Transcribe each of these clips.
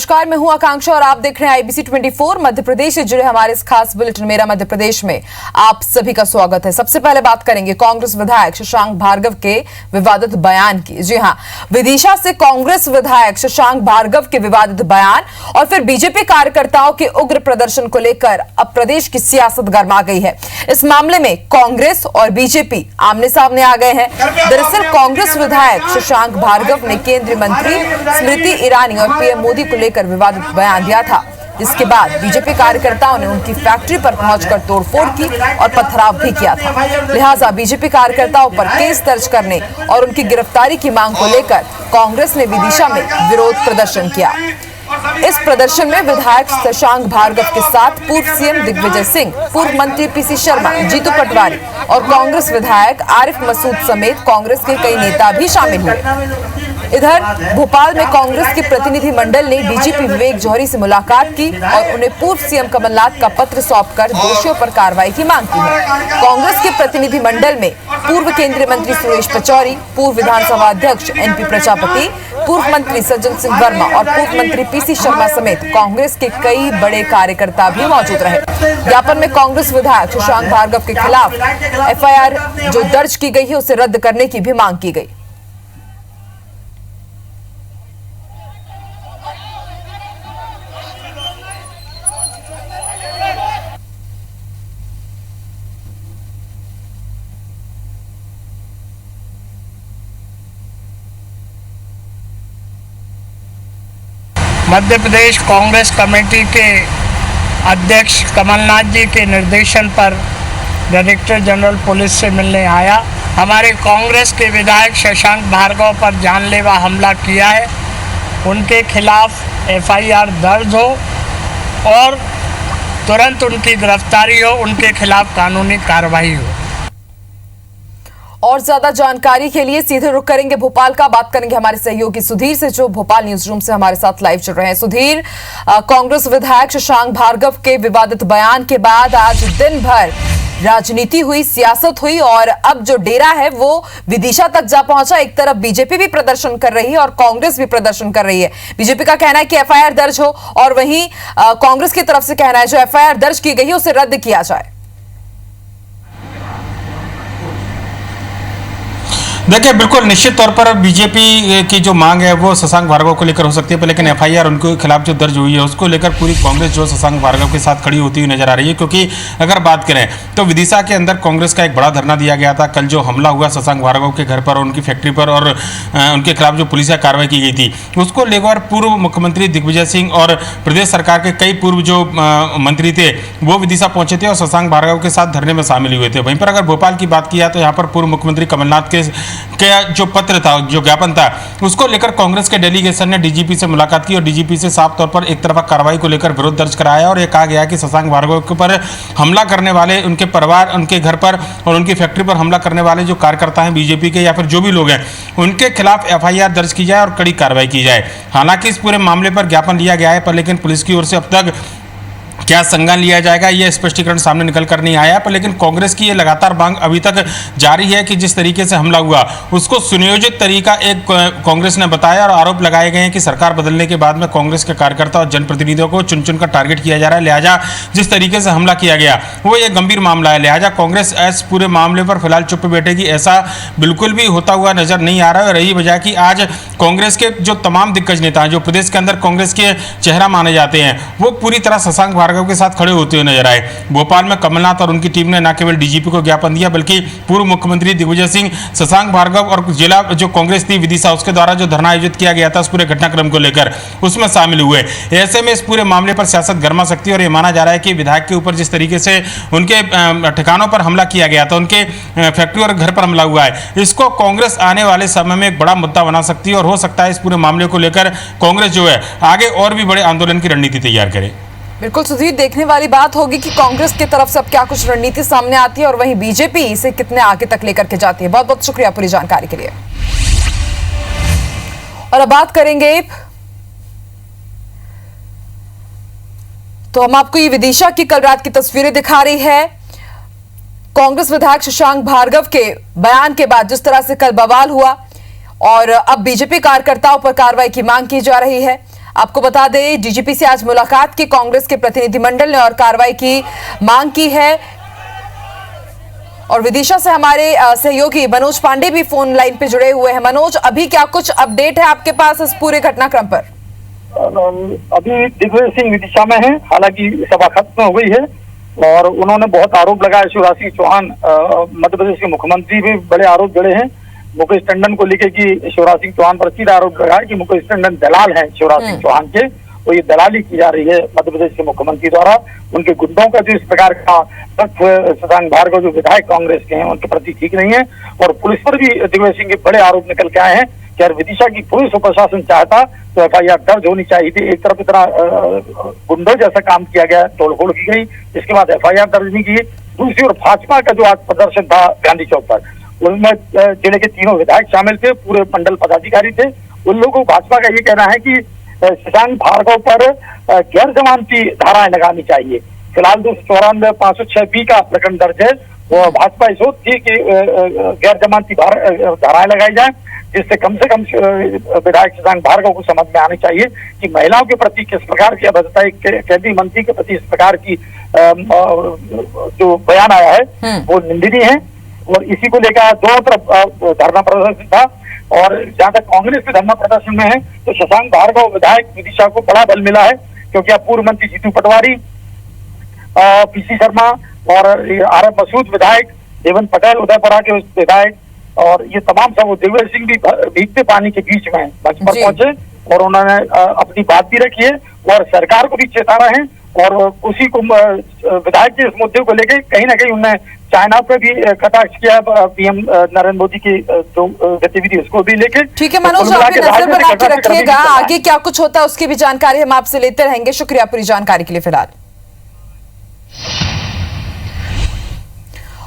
नमस्कार, मैं हूं आकांक्षा और आप देख रहे हैं आईबीसी 24 मध्य प्रदेश से जुड़े हमारे इस खास बुलेटिन मेरा मध्य प्रदेश में आप सभी का स्वागत है। सबसे पहले बात करेंगे कांग्रेस विधायक शशांक भार्गव के विवादित बयान की। जी हां, विदिशा से कांग्रेस विधायक शशांक भार्गव के विवादित बयान और फिर बीजेपी कार्यकर्ताओं के उग्र प्रदर्शन को लेकर अब प्रदेश की सियासत गर्मा गई है। इस मामले में कांग्रेस और बीजेपी आमने सामने आ गए हैं। दरअसल कांग्रेस विधायक शशांक भार्गव ने केंद्रीय मंत्री स्मृति ईरानी और पीएम मोदी को लेकर विवादित बयान दिया था, जिसके बाद बीजेपी कार्यकर्ताओं ने उनकी फैक्ट्री पर पहुंचकर तोड़फोड़ की और पथराव भी किया था। लिहाजा बीजेपी कार्यकर्ताओं पर केस दर्ज करने और उनकी गिरफ्तारी की मांग को लेकर कांग्रेस ने विदिशा में विरोध प्रदर्शन किया। इस प्रदर्शन में विधायक शशांक भार्गव के साथ पूर्व सीएम दिग्विजय सिंह, पूर्व मंत्री पीसी शर्मा, जीतू पटवारी और कांग्रेस विधायक आरिफ मसूद समेत कांग्रेस के कई नेता भी शामिल हुए। इधर भोपाल में कांग्रेस के प्रतिनिधि मंडल ने डीजीपी विवेक जौहरी से मुलाकात की और उन्हें पूर्व सीएम कमलनाथ का पत्र सौंपकर दोषियों पर कार्रवाई की मांग की है। कांग्रेस के प्रतिनिधि मंडल में पूर्व केंद्रीय मंत्री सुरेश पचौरी, पूर्व विधानसभा अध्यक्ष एनपी प्रजापति, पूर्व मंत्री सज्जन सिंह वर्मा और पूर्व मंत्री पीसी शर्मा समेत कांग्रेस के कई बड़े कार्यकर्ता भी मौजूद रहे। ज्ञापन में कांग्रेस विधायक शशांक भार्गव के खिलाफ एफआईआर जो दर्ज की गई है उसे रद्द करने की भी मांग की गई। मध्य प्रदेश कांग्रेस कमेटी के अध्यक्ष कमलनाथ जी के निर्देशन पर डायरेक्टर जनरल पुलिस से मिलने आया। हमारे कांग्रेस के विधायक शशांक भार्गव पर जानलेवा हमला किया है, उनके खिलाफ एफआईआर दर्ज हो और तुरंत उनकी गिरफ्तारी हो, उनके खिलाफ कानूनी कार्रवाई हो। और ज्यादा जानकारी के लिए सीधे रुख करेंगे भोपाल का, बात करेंगे हमारे सहयोगी सुधीर से जो भोपाल न्यूज रूम से हमारे साथ लाइव चल रहे हैं। सुधीर, कांग्रेस विधायक शशांक भार्गव के विवादित बयान के बाद आज दिन भर राजनीति हुई, सियासत हुई और अब जो डेरा है वो विदिशा तक जा पहुंचा। एक तरफ बीजेपी भी प्रदर्शन कर रही है और कांग्रेस भी प्रदर्शन कर रही है। बीजेपी का कहना है कि एफआईआर दर्ज हो और वहीं कांग्रेस की तरफ से कहना है जो एफआईआर दर्ज की गई है उसे रद्द किया जाए। देखिए, बिल्कुल निश्चित तौर पर बीजेपी की जो मांग है वो शशांक भार्गव को लेकर हो सकती है, लेकिन एफआईआर उनके खिलाफ जो दर्ज हुई है उसको लेकर पूरी कांग्रेस जो शशांक भार्गव के साथ खड़ी होती हुई नजर आ रही है। क्योंकि अगर बात करें तो विदिशा के अंदर कांग्रेस का एक बड़ा धरना दिया गया था। कल जो हमला हुआ शशांक भार्गव के घर पर और उनकी फैक्ट्री पर और उनके खिलाफ जो पुलिस कार्रवाई की गई थी उसको लेकर पूर्व मुख्यमंत्री दिग्विजय सिंह और प्रदेश सरकार के कई पूर्व जो मंत्री थे वो विदिशा पहुंचे थे और शशांक भार्गव के साथ धरने में शामिल हुए थे। वहीं पर अगर भोपाल की बात किया तो यहाँ पर पूर्व मुख्यमंत्री कमलनाथ के जो पत्र था, जो ज्ञापन था, उसको लेकर कांग्रेस के डेलीगेशन ने डीजीपी से मुलाकात की और डीजीपी से साफ तौर पर एक तरफा कार्रवाई को लेकर विरोध दर्ज कराया और यह कहा गया कि शशांक भार्गव के पर हमला करने वाले, उनके परिवार, उनके घर पर और उनकी फैक्ट्री पर हमला करने वाले जो कार्यकर्ता हैं बीजेपी के या फिर जो भी लोग हैं उनके खिलाफ एफआईआर दर्ज की जाए और कड़ी कार्रवाई की जाए। हालांकि इस पूरे मामले पर ज्ञापन लिया गया है, पर लेकिन पुलिस की ओर से अब तक क्या संज्ञान लिया जाएगा ये स्पष्टीकरण सामने निकल कर नहीं आया है। पर लेकिन कांग्रेस की ये लगातार मांग अभी तक जारी है कि जिस तरीके से हमला हुआ उसको सुनियोजित तरीका एक कांग्रेस ने बताया और आरोप लगाए गए हैं कि सरकार बदलने के बाद में कांग्रेस के कार्यकर्ता और जनप्रतिनिधियों को चुन चुन कर टारगेट किया जा रहा है। लिहाजा जिस तरीके से हमला किया गया वो एक गंभीर मामला है। लिहाजा कांग्रेस इस पूरे मामले पर फिलहाल चुप बैठेगी ऐसा बिल्कुल भी होता हुआ नजर नहीं आ रहा है। रही वजह कि आज कांग्रेस के जो तमाम दिग्गज नेता हैं जो प्रदेश के अंदर कांग्रेस के चेहरा माने जाते हैं वो पूरी तरह शशांक भार्गव के साथ खड़े होते हुए नजर आए। भोपाल में कमलनाथ और उनकी टीम ने न केवल डीजीपी को ज्ञापन दिया बल्कि पूर्व मुख्यमंत्री दिग्विजय सिंह, शशांक भार्गव और जिला जो कांग्रेस थी विदिशा उसके द्वारा जो धरना आयोजित किया गया था उस पूरे घटनाक्रम को लेकर उसमें शामिल हुए। ऐसे में इस पूरे मामले पर सियासत गर्मा सकती है और यह माना जा रहा है कि विधायक के ऊपर जिस तरीके से उनके ठिकानों पर हमला किया गया था, उनके फैक्ट्री और घर पर हमला हुआ है, इसको कांग्रेस आने वाले समय में एक बड़ा मुद्दा बना सकती है और हो सकता है इस पूरे मामले को लेकर कांग्रेस जो है आगे और भी बड़े आंदोलन की रणनीति तैयार करे। बिल्कुल सुधीर, देखने वाली बात होगी कि कांग्रेस की तरफ से अब क्या कुछ रणनीति सामने आती है और वहीं बीजेपी इसे कितने आगे तक लेकर के जाती है। बहुत बहुत शुक्रिया पूरी जानकारी के लिए। और अब बात करेंगे तो हम आपको ये विदिशा की कल रात की तस्वीरें दिखा रही है। कांग्रेस विधायक शशांक भार्गव के बयान के बाद जिस तरह से कल बवाल हुआ और अब बीजेपी कार्यकर्ताओं पर कार्रवाई की मांग की जा रही है। आपको बता दें, डीजीपी से आज मुलाकात की कांग्रेस के प्रतिनिधिमंडल ने और कार्रवाई की मांग की है। और विदिशा से हमारे सहयोगी मनोज पांडे भी फोन लाइन पे जुड़े हुए हैं। मनोज, अभी क्या कुछ अपडेट है आपके पास इस पूरे घटनाक्रम पर? अभी दिग्विजय सिंह विदिशा में है, हालांकि सभा खत्म हो गई है और उन्होंने बहुत आरोप लगाया। शिवराज सिंह चौहान मध्य प्रदेश के मुख्यमंत्री भी बड़े आरोप जड़े हैं मुकेश टंडन को लेकर कि शिवराज सिंह चौहान पर सीधा आरोप लगाया कि मुकेश टंडन दलाल हैं शिवराज सिंह चौहान के, और ये दलाली की जा रही है मध्य प्रदेश के मुख्यमंत्री द्वारा। उनके गुंडों का जो इस प्रकार का शशांक भार्गव जो विधायक कांग्रेस के हैं उनके प्रति ठीक नहीं है। और पुलिस पर भी दिग्विजय सिंह के बड़े आरोप निकल के आए हैं कि यार विदिशा की पुलिस और प्रशासन चाहता तो FIR दर्ज होनी चाहिए थी। एक तरफ इतना गुंडों जैसा काम किया गया, तोड़फोड़ की गई, इसके बाद FIR दर्ज नहीं की। दूसरी ओर भाजपा का जो आज प्रदर्शन था गांधी चौक पर, उनमें जिले के तीनों विधायक शामिल थे, पूरे मंडल पदाधिकारी थे। उन लोगों को भाजपा का ये कहना है कि शशांक भार्गव पर गैर जमानती धाराएं लगानी चाहिए। फिलहाल 294 506B का प्रकरण दर्ज है। वो भाजपा इस थी कि गैर जमानती धाराएं लगाई जाए, जिससे कम से कम विधायक शशांक भार्गव को समझ में आनी चाहिए कि महिलाओं के प्रति किस प्रकार की अभद्रता, कैदी मंत्री के प्रति इस प्रकार की जो बयान आया है वो निंदनीय है। और इसी को लेकर दोनों तरफ धरना प्रदर्शन था। और जहां तक कांग्रेस के धरना प्रदर्शन में है तो शशांक भार्गव विधायक विदिशा को बड़ा बल मिला है, क्योंकि अब पूर्व मंत्री जीतू पटवारी, PC शर्मा और RF मसूद विधायक, देवन पटेल उदयपुरा के विधायक और ये तमाम सब, दिग्विजय सिंह भी भीगते पानी के बीच में मंच पर पहुंचे और उन्होंने अपनी बात भी रखी है और सरकार को भी चेताना है। और उसी को विधायक के इस मुद्दे को लेकर कहीं ना कहीं उन्होंने चाइना पे भी कटाक्ष किया, PM नरेंद्र मोदी की जो गतिविधि उसको भी लेकर। ठीक है मनोज, आप नजर बना के रखिएगा, आगे क्या कुछ होता है उसकी भी जानकारी हम आपसे लेते रहेंगे। शुक्रिया पूरी जानकारी के लिए फिलहाल।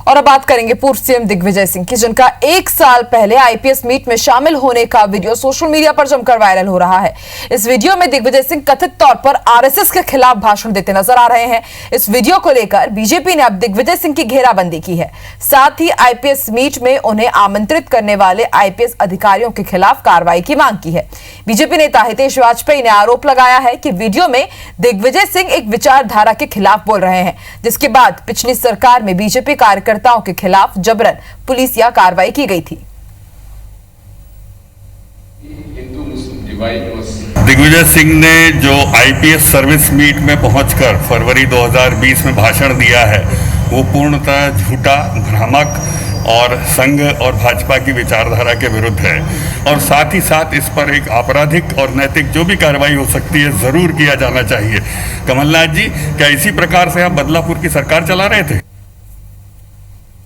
और अब बात करेंगे पूर्व CM दिग्विजय सिंह की, जिनका 1 साल पहले IPS मीट में शामिल होने का वीडियो सोशल मीडिया पर जमकर वायरल हो रहा है। इस वीडियो में दिग्विजय सिंह कथित तौर पर RSS के खिलाफ भाषण देते नजर आ रहे हैं। इस वीडियो को लेकर बीजेपी ने अब दिग्विजय सिंह की घेराबंदी की है। साथ ही IPS मीट में उन्हें आमंत्रित करने वाले IPS अधिकारियों के खिलाफ कार्रवाई की मांग की है। बीजेपी नेता हितेश वाजपेयी ने आरोप लगाया है कि वीडियो में दिग्विजय सिंह एक विचारधारा के खिलाफ बोल रहे हैं, जिसके बाद पिछली सरकार में बीजेपी कार्यकर्ताओं के खिलाफ जबरन पुलिसिया कार्रवाई की गई थी। दिग्विजय सिंह ने जो IPS सर्विस मीट में पहुंचकर फरवरी 2020 में भाषण दिया है वो पूर्णतः झूठा, भ्रामक और संघ और भाजपा की विचारधारा के विरुद्ध है। और साथ ही साथ इस पर एक आपराधिक और नैतिक जो भी कार्रवाई हो सकती है जरूर किया जाना चाहिए। कमलनाथ जी, क्या इसी प्रकार से आप बदलापुर की सरकार चला रहे थे?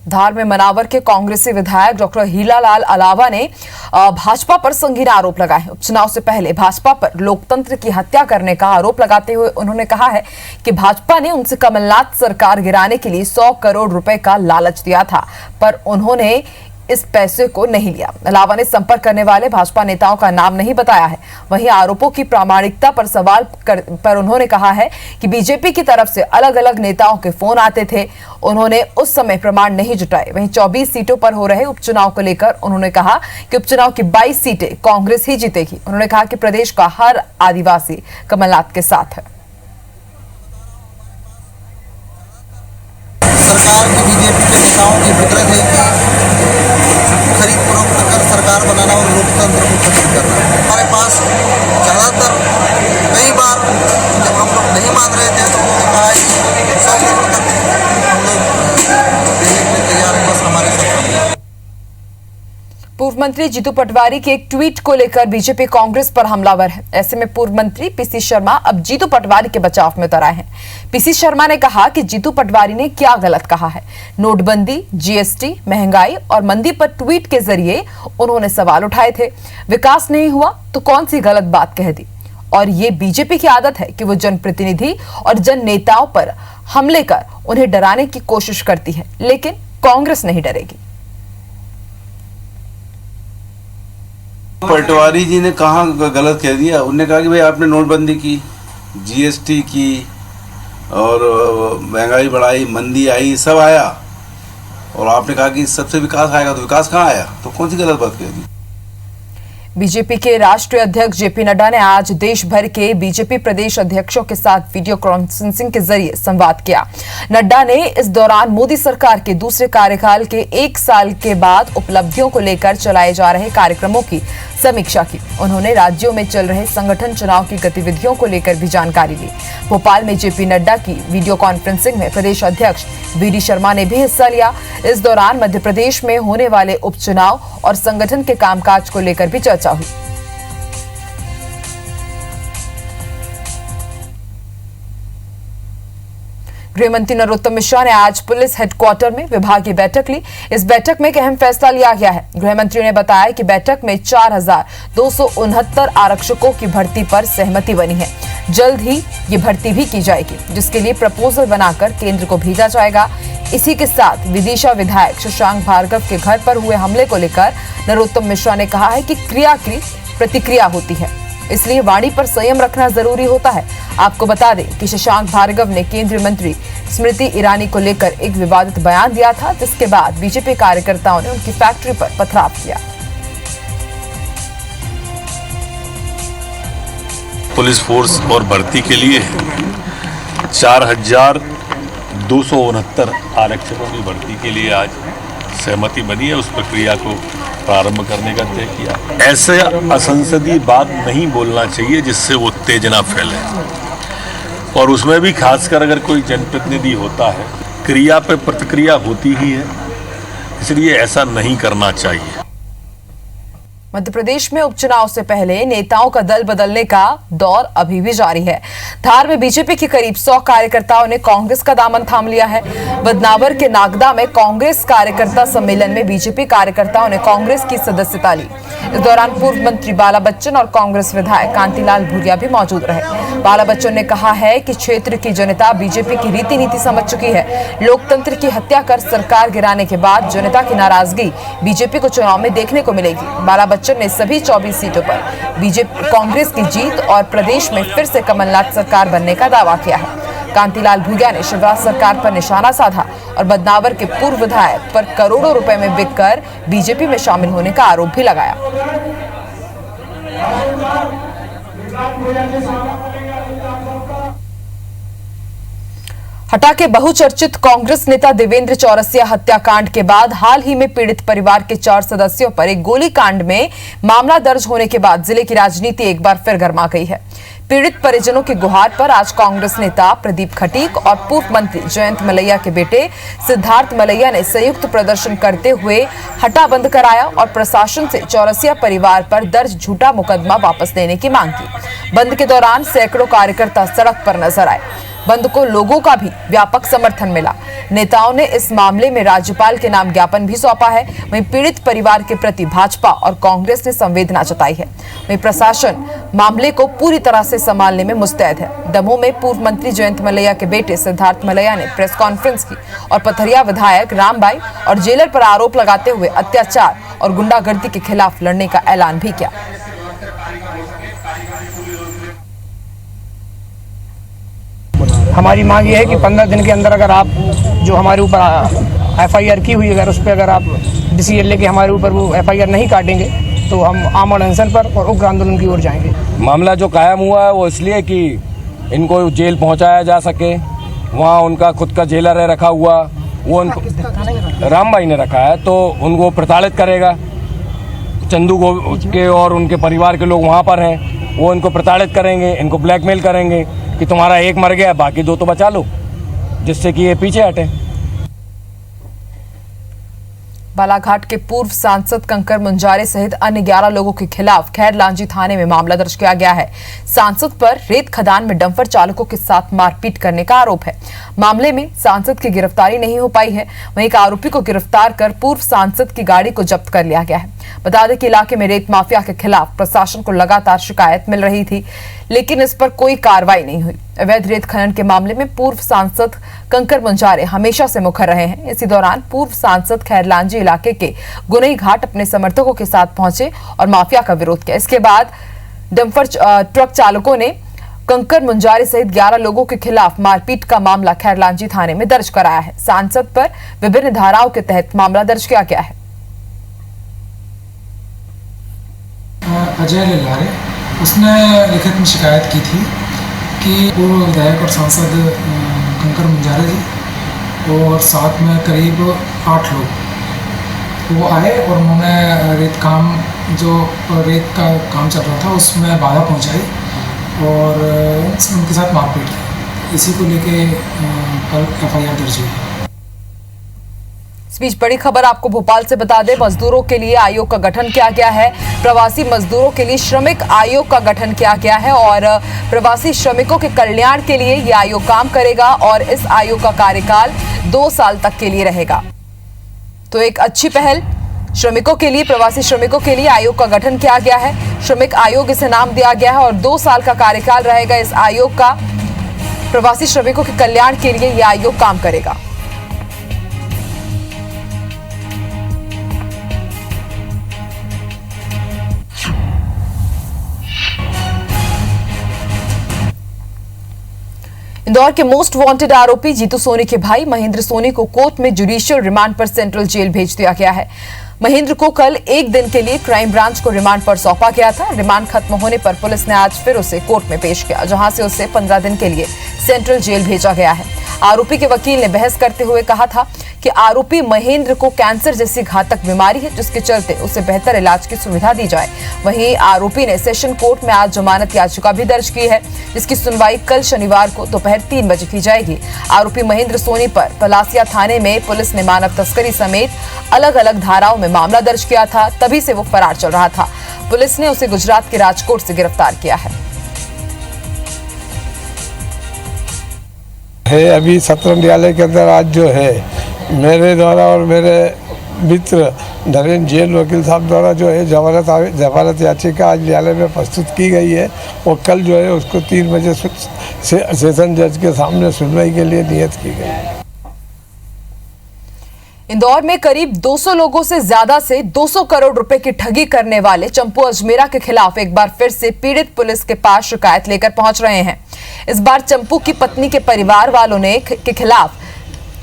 धार में मनावर के कांग्रेसी विधायक डॉक्टर हीलालाल अलावा ने भाजपा पर संगीन आरोप लगाए हैं। उपचुनाव से पहले भाजपा पर लोकतंत्र की हत्या करने का आरोप लगाते हुए उन्होंने कहा है कि भाजपा ने उनसे कमलनाथ सरकार गिराने के लिए 100 करोड़ रुपए का लालच दिया था, पर उन्होंने इस पैसे को नहीं लिया। अलावा ने संपर्क करने वाले भाजपा नेताओं का नाम नहीं बताया है। वहीं आरोपों की प्रामाणिकता पर सवाल पर उन्होंने कहा है कि बीजेपी की तरफ से अलग अलग नेताओं के फोन आते थे, उन्होंने उस समय प्रमाण नहीं जुटाए। वहीं 24 सीटों पर हो रहे उपचुनाव को लेकर उन्होंने कहा कि उपचुनाव की 22 सीटें कांग्रेस ही जीतेगी। उन्होंने कहा कि प्रदेश का हर आदिवासी कमलनाथ के साथ है। सरकार की बीजेपी के नेताओं की फितरत है कि खरीद फरोख्त कर सरकार बनाना और लोकतंत्र को खत्म करना। हमारे पास ज़्यादातर कई बार जब हम लोग नहीं मान रहे थे तो उन्होंने कहा कि 100 करोड़ तक हम लोग देने के लिए तैयार हैं, बस हमारे साथ। पूर्व मंत्री जीतू पटवारी के एक ट्वीट को लेकर बीजेपी कांग्रेस पर हमलावर है। ऐसे में पूर्व मंत्री PC शर्मा अब जीतू पटवारी के बचाव में उतर आए हैं। PC शर्मा ने कहा कि जीतू पटवारी ने क्या गलत कहा है। नोटबंदी, GST, महंगाई और मंदी पर ट्वीट के जरिए उन्होंने सवाल उठाए थे। विकास नहीं हुआ तो कौन सी गलत बात कह दी। और ये बीजेपी की आदत है कि वो जनप्रतिनिधि और जन नेताओं पर हमले कर उन्हें डराने की कोशिश करती है, लेकिन कांग्रेस नहीं डरेगी। पटवारी जी ने कहाँ गलत कह दिया? उन्होंने कहा कि भाई आपने नोटबंदी की, GST की और महंगाई बढ़ाई, मंदी आई, सब आया, और आपने कहा कि सबसे विकास आएगा, तो विकास कहाँ आया? तो कौन सी गलत बात कह दी? बीजेपी के राष्ट्रीय अध्यक्ष जेपी नड्डा ने आज देश भर के बीजेपी प्रदेश अध्यक्षों के साथ वीडियो कॉन्फ्रेंसिंग के जरिए संवाद किया। नड्डा ने इस दौरान मोदी सरकार के दूसरे कार्यकाल के 1 साल के बाद उपलब्धियों को लेकर चलाए जा रहे कार्यक्रमों की समीक्षा की। उन्होंने राज्यों में चल रहे संगठन चुनाव की गतिविधियों को लेकर भी जानकारी ली। भोपाल में जेपी नड्डा की वीडियो कॉन्फ्रेंसिंग में प्रदेश अध्यक्ष वीडी शर्मा ने भी हिस्सा लिया। इस दौरान मध्य प्रदेश में होने वाले उपचुनाव और संगठन के कामकाज को लेकर भी चर्चा हुई। गृह मंत्री नरोत्तम मिश्रा ने आज पुलिस हेडक्वार्टर में विभागीय बैठक ली। इस बैठक में एक अहम फैसला लिया गया है। गृह मंत्री ने बताया कि बैठक में 4,269 आरक्षकों की भर्ती पर सहमति बनी है। जल्द ही ये भर्ती भी की जाएगी, जिसके लिए प्रपोजल बनाकर केंद्र को भेजा जाएगा। इसी के साथ विदिशा विधायक शशांक भार्गव के घर पर हुए हमले को लेकर नरोत्तम मिश्रा ने कहा है कि क्रिया की प्रतिक्रिया होती है, इसलिए वाणी पर संयम रखना जरूरी होता है। आपको बता दें कि शशांक भार्गव ने केंद्रीय मंत्री स्मृति ईरानी को लेकर एक विवादित बयान दिया था, जिसके बाद बीजेपी कार्यकर्ताओं ने उनकी फैक्ट्री पर पथराव किया। पुलिस फोर्स और भर्ती के लिए 4,269 आरक्षकों की भर्ती के लिए आज सहमति बनी है। उस प्रक्रिया को प्रारंभ करने का तय किया। ऐसे असंसदीय बात नहीं बोलना चाहिए जिससे वो उत्तेजना फैले, और उसमें भी खासकर अगर कोई जनप्रतिनिधि होता है, क्रिया पे प्रतिक्रिया होती ही है, इसलिए ऐसा नहीं करना चाहिए। मध्य प्रदेश में उपचुनाव से पहले नेताओं का दल बदलने का दौर अभी भी जारी है। धार में बीजेपी के करीब 100 कार्यकर्ताओं ने कांग्रेस का दामन थाम लिया है। बदनावर के नागदा में कांग्रेस कार्यकर्ता सम्मेलन में बीजेपी कार्यकर्ताओं ने कांग्रेस की सदस्यता ली। इस दौरान पूर्व मंत्री बाला बच्चन और कांग्रेस विधायक कांतिलाल भूरिया भी मौजूद रहे। बाला बच्चन ने कहा है कि क्षेत्र की जनता बीजेपी की रीति नीति समझ चुकी है। लोकतंत्र की हत्या कर सरकार गिराने के बाद जनता की नाराजगी बीजेपी को चुनाव में देखने को मिलेगी। बाला बच्चन ने सभी 24 सीटों पर बीजेपी कांग्रेस की जीत और प्रदेश में फिर से कमलनाथ सरकार बनने का दावा किया है। कांतिलाल भूरिया ने शिवराज सरकार पर निशाना साधा और बदनावर के पूर्व विधायक पर करोड़ों रुपए में बिककर बीजेपी में शामिल होने का आरोप भी लगाया। हटा के बहुचर्चित कांग्रेस नेता देवेंद्र चौरसिया हत्याकांड के बाद हाल ही में पीड़ित परिवार के 4 सदस्यों पर एक गोलीकांड में मामला दर्ज होने के बाद जिले की राजनीति एक बार फिर गर्मा गई है। पीड़ित परिजनों की गुहार पर आज कांग्रेस नेता प्रदीप खटीक और पूर्व मंत्री जयंत मलैया के बेटे सिद्धार्थ मलैया ने संयुक्त प्रदर्शन करते हुए हटा बंद कराया और प्रशासन से चौरसिया परिवार पर दर्ज झूठा मुकदमा वापस लेने की मांग की। बंद के दौरान सैकड़ों कार्यकर्ता सड़क पर नजर आए। बंद को लोगों का भी व्यापक समर्थन मिला। नेताओं ने इस मामले में राज्यपाल के नाम ज्ञापन भी सौंपा है। वहीं पीड़ित परिवार के प्रति भाजपा और कांग्रेस ने संवेदना जताई है। वहीं प्रशासन मामले को पूरी तरह से संभालने में मुस्तैद है। दमोह में पूर्व मंत्री जयंत मलैया के बेटे सिद्धार्थ मलैया ने प्रेस कॉन्फ्रेंस की और पथरिया विधायक रामबाई और जेलर पर आरोप लगाते हुए अत्याचार और गुंडागर्दी के खिलाफ लड़ने का ऐलान भी किया। हमारी मांग ये है कि 15 दिन के अंदर अगर आप जो हमारे ऊपर FIR की हुई, अगर उस पर अगर आप डिसीजन लेके हमारे ऊपर वो FIR नहीं काटेंगे तो हम आम अनशन पर और उग्र आंदोलन की ओर जाएंगे। मामला जो कायम हुआ है वो इसलिए कि इनको जेल पहुंचाया जा सके। वहाँ उनका खुद का जेलर है रखा हुआ, वो उनको रामबाई ने रखा है, तो उनको प्रताड़ित करेगा। चंदू के और उनके परिवार के लोग वहाँ पर हैं, वो इनको प्रताड़ित करेंगे, इनको ब्लैकमेल करेंगे कि तुम्हारा एक मर गया, बाकी 2 तो बचा लो, जिससे कि ये पीछे हटे। बालाघाट के पूर्व सांसद कंकर मुंजारे सहित अन्य 11 लोगों के खिलाफ खैरलांजी थाने में मामला दर्ज किया गया है। सांसद पर रेत खदान में डंपर चालकों के साथ मारपीट करने का आरोप है। मामले में सांसद की गिरफ्तारी नहीं हो पाई है। वहीं एक आरोपी को गिरफ्तार कर पूर्व सांसद की गाड़ी को जब्त कर लिया गया है। बता दें कि इलाके में रेत माफिया के खिलाफ प्रशासन को लगातार शिकायत मिल रही थी, लेकिन इस पर कोई कार्रवाई नहीं हुई। अवैध रेत खनन के मामले में पूर्व सांसद कंकर मुंजारे हमेशा से मुखर रहे हैं। इसी दौरान पूर्व सांसद खैरलांजी इलाके के गुनई घाट अपने समर्थकों के साथ पहुंचे और माफिया का विरोध किया। इसके बाद डंपर ट्रक चालकों ने कंकर मुंजारे सहित 11 लोगों के खिलाफ मारपीट का मामला खैरलांजी थाने में दर्ज कराया है। सांसद पर विभिन्न धाराओं के तहत मामला दर्ज किया गया है। अजय लल्लारे, उसने लिखित में शिकायत की थी कि पूर्व विधायक और सांसद कंकर मुंजारे जी और साथ में करीब 8 लोग वो आए और उन्होंने रेत का काम चल रहा था उसमें बाधा पहुंचाई और उनके साथ मारपीट की। इसी को लेके कल FIR दर्ज हुई। इस बीच बड़ी खबर आपको भोपाल से बता दें, मजदूरों के लिए आयोग का गठन किया गया है। प्रवासी मजदूरों के लिए श्रमिक आयोग का गठन किया गया है और प्रवासी श्रमिकों के कल्याण के लिए यह आयोग काम करेगा और इस आयोग का कार्यकाल 2 साल तक के लिए रहेगा। तो एक अच्छी पहल श्रमिकों के लिए, प्रवासी श्रमिकों के लिए आयोग का गठन किया गया है। श्रमिक आयोग इसे नाम दिया गया है और 2 साल का कार्यकाल रहेगा इस आयोग का। प्रवासी श्रमिकों के कल्याण के लिए यह आयोग काम करेगा। इंदौर के मोस्ट वांटेड आरोपी जीतू सोनी के भाई महेंद्र सोनी को कोर्ट में जुडिशियल रिमांड पर सेंट्रल जेल भेज दिया गया है। महेंद्र को कल 1 दिन के लिए क्राइम ब्रांच को रिमांड पर सौंपा गया था। रिमांड खत्म होने पर पुलिस ने आज फिर उसे कोर्ट में पेश किया, जहां से उसे 15 दिन के लिए सेंट्रल जेल भेजा गया है। आरोपी के वकील ने बहस करते हुए कहा था कि आरोपी महेंद्र को कैंसर जैसी घातक बीमारी है, जिसके चलते उसे बेहतर इलाज की सुविधा दी जाए। वहीं आरोपी ने सेशन कोर्ट में आज जमानत याचिका भी दर्ज की है, जिसकी सुनवाई कल शनिवार को दोपहर 3 बजे की जाएगी। आरोपी महेंद्र सोनी पर पलासिया थाने में पुलिस ने मानव तस्करी समेत अलग अलग धाराओं में मामला दर्ज किया था, तभी से वो फरार चल रहा था। पुलिस ने उसे गुजरात के राजकोट से गिरफ्तार किया है। अभी सत्र न्यायालय के अंदर आज जो है मेरे द्वारा और मेरे मित्र नरेंद्र जैन वकील साहब द्वारा जो है जमानत याचिका आज न्यायालय में प्रस्तुत की गई है और कल जो है उसको 3 बजे सेशन जज के सामने सुनवाई के लिए नियत की गई है। इंदौर में करीब 200 लोगों से ज्यादा से 200 करोड़ रुपए की ठगी करने वाले चंपू अजमेरा के खिलाफ एक बार फिर से पीड़ित पुलिस के पास शिकायत लेकर पहुंच रहे हैं। इस बार चंपू की पत्नी के परिवार वालों के खिलाफ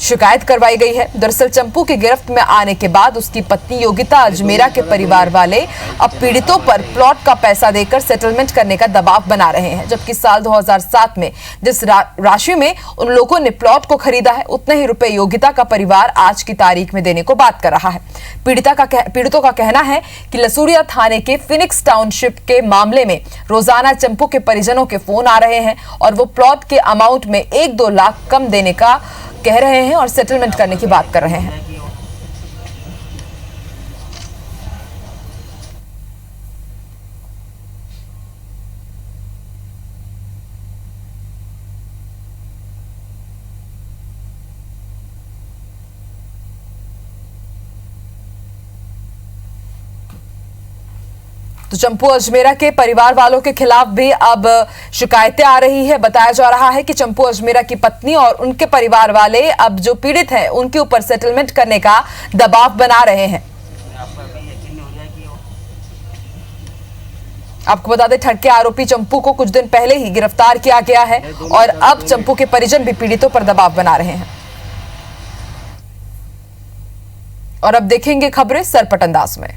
शिकायत करवाई गई है। दरअसल चंपू की गिरफ्त में आने के बाद उसकी पत्नी योगिता अजमेरा के परिवार वाले अब पीड़ितों पर प्लॉट का पैसा देकर सेटलमेंट करने का दबाव बना रहे हैं, जबकि साल 2007 में जिस राशि में उन लोगों ने प्लॉट को खरीदा है, उतने ही रुपए योगिता का परिवार आज की तारीख में देने को बात कर रहा है। पीड़ितों का कहना है कि लसूड़िया थाने के फिनिक्स टाउनशिप के मामले में रोजाना चंपू के परिजनों के फोन आ रहे हैं और वो प्लॉट के अमाउंट में 1-2 लाख कम देने का कह रहे हैं और सेटलमेंट करने की बात कर रहे हैं। तो चंपू अजमेरा के परिवार वालों के खिलाफ भी अब शिकायतें आ रही है। बताया जा रहा है कि चंपू अजमेरा की पत्नी और उनके परिवार वाले अब जो पीड़ित हैं उनके ऊपर सेटलमेंट करने का दबाव बना रहे हैं। आपको बता दें, ठग के आरोपी चंपू को कुछ दिन पहले ही गिरफ्तार किया गया है और अब चंपू के परिजन भी पीड़ितों पर दबाव बना रहे हैं। और अब देखेंगे खबरें सरपट अंदाज में।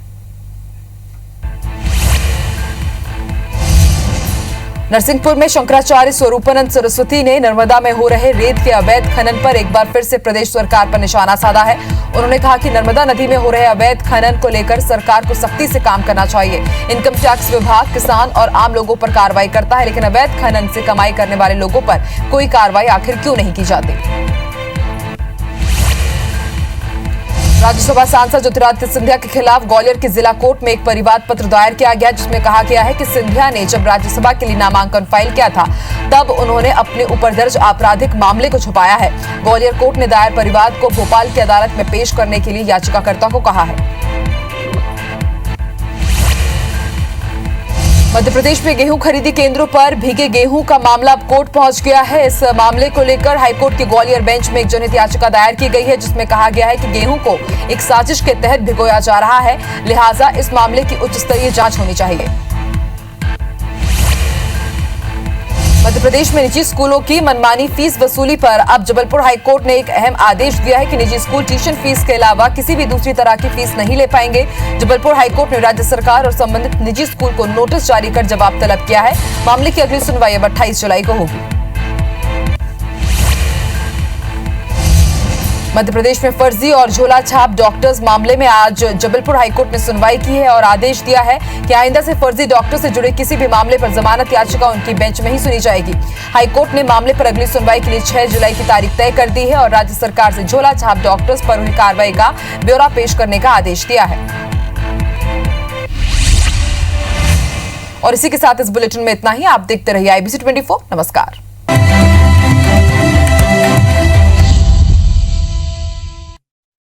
नरसिंहपुर में शंकराचार्य स्वरूपानंद सरस्वती ने नर्मदा में हो रहे रेत के अवैध खनन पर एक बार फिर से प्रदेश सरकार पर निशाना साधा है। उन्होंने कहा कि नर्मदा नदी में हो रहे अवैध खनन को लेकर सरकार को सख्ती से काम करना चाहिए। इनकम टैक्स विभाग किसान और आम लोगों पर कार्रवाई करता है, लेकिन अवैध खनन से कमाई करने वाले लोगों पर कोई कार्रवाई आखिर क्यों नहीं की जाती। राज्यसभा सांसद ज्योतिरादित्य सिंधिया के खिलाफ ग्वालियर के जिला कोर्ट में एक परिवाद पत्र दायर किया गया, जिसमें कहा गया है कि सिंधिया ने जब राज्यसभा के लिए नामांकन फाइल किया था तब उन्होंने अपने ऊपर दर्ज आपराधिक मामले को छुपाया है। ग्वालियर कोर्ट ने दायर परिवाद को भोपाल की अदालत में पेश करने के लिए याचिकाकर्ता को कहा है। मध्य प्रदेश में गेहूं खरीदी केंद्रों पर भीगे गेहूं का मामला अब कोर्ट पहुंच गया है। इस मामले को लेकर हाईकोर्ट के ग्वालियर बेंच में एक जनहित याचिका दायर की गई है, जिसमें कहा गया है कि गेहूं को एक साजिश के तहत भिगोया जा रहा है, लिहाजा इस मामले की उच्च स्तरीय जांच होनी चाहिए। मध्य प्रदेश में निजी स्कूलों की मनमानी फीस वसूली पर अब जबलपुर हाईकोर्ट ने एक अहम आदेश दिया है कि निजी स्कूल ट्यूशन फीस के अलावा किसी भी दूसरी तरह की फीस नहीं ले पाएंगे। जबलपुर हाईकोर्ट ने राज्य सरकार और संबंधित निजी स्कूल को नोटिस जारी कर जवाब तलब किया है। मामले की अगली सुनवाई अब 28 जुलाई को होगी। मध्य प्रदेश में फर्जी और झोला छाप डॉक्टर्स मामले में आज जबलपुर हाईकोर्ट ने सुनवाई की है और आदेश दिया है कि आइंदा से फर्जी डॉक्टर से जुड़े किसी भी मामले पर जमानत याचिका उनकी बेंच में ही सुनी जाएगी। हाईकोर्ट ने मामले पर अगली सुनवाई के लिए 6 जुलाई की तारीख तय कर दी है और राज्य सरकार से झोला छाप डॉक्टर्स पर हुई कार्रवाई का ब्यौरा पेश करने का आदेश दिया है। और इसी के साथ इस बुलेटिन में इतना ही। आप देखते रहिए IBC 24। नमस्कार।